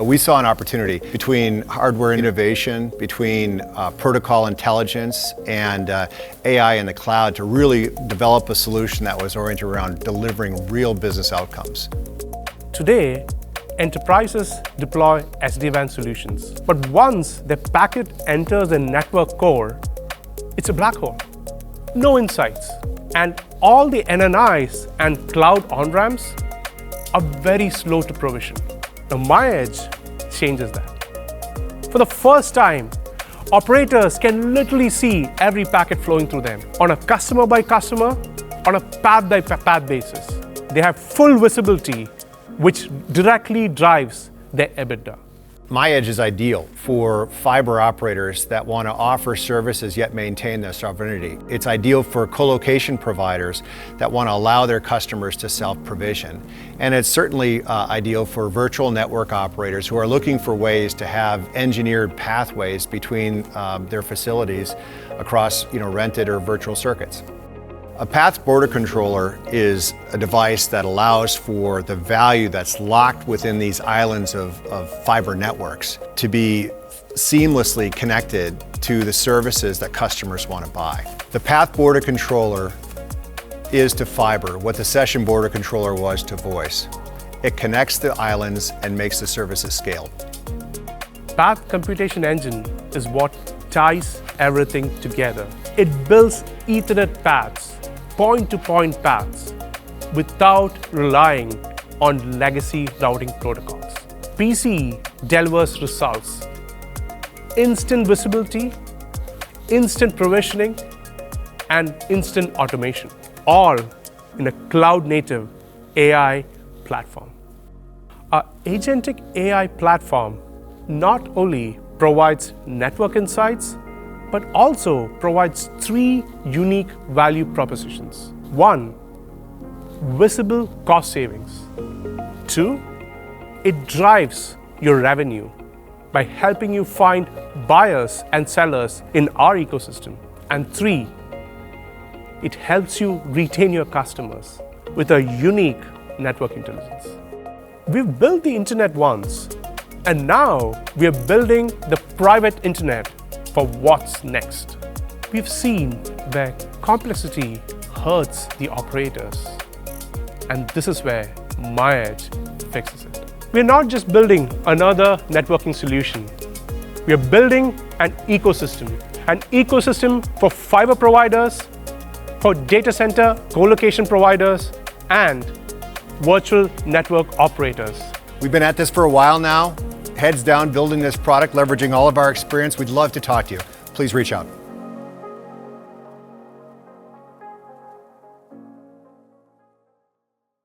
We saw an opportunity between hardware innovation, between protocol intelligence, and AI in the cloud to really develop a solution that was oriented around delivering real business outcomes. Today, enterprises deploy SD-WAN solutions, but once the packet enters the network core, it's a black hole. No insights. And all the NNIs and cloud on-ramps are very slow to provision. Now, MyEdge changes that. For the first time, operators can literally see every packet flowing through them on a customer-by-customer, on a path-by-path basis. They have full visibility, which directly drives their EBITDA. MyEdge is ideal for fiber operators that want to offer services yet maintain their sovereignty. It's ideal for colocation providers that want to allow their customers to self-provision. And it's certainly ideal for virtual network operators who are looking for ways to have engineered pathways between their facilities across rented or virtual circuits. A path border controller is a device that allows for the value that's locked within these islands of fiber networks to be seamlessly connected to the services that customers want to buy. The path border controller is to fiber what the session border controller was to voice. It connects the islands and makes the services scale. Path Computation Engine is what ties everything together. It builds Ethernet paths, point-to-point paths, without relying on legacy routing protocols. PCE delivers results: instant visibility, instant provisioning, and instant automation, all in a cloud-native AI platform. Our agentic AI platform not only provides network insights, but also provides 3 unique value propositions. 1, visible cost savings. 2, it drives your revenue by helping you find buyers and sellers in our ecosystem. And 3, it helps you retain your customers with a unique network intelligence. We've built the internet once, and now we are building the private internet for what's next. We've seen where complexity hurts the operators, and this is where MyEdge fixes it. We're not just building another networking solution. We are building an ecosystem for fiber providers, for data center co-location providers, and virtual network operators. We've been at this for a while now. Heads down building this product, leveraging all of our experience. We'd love to talk to you. Please reach out.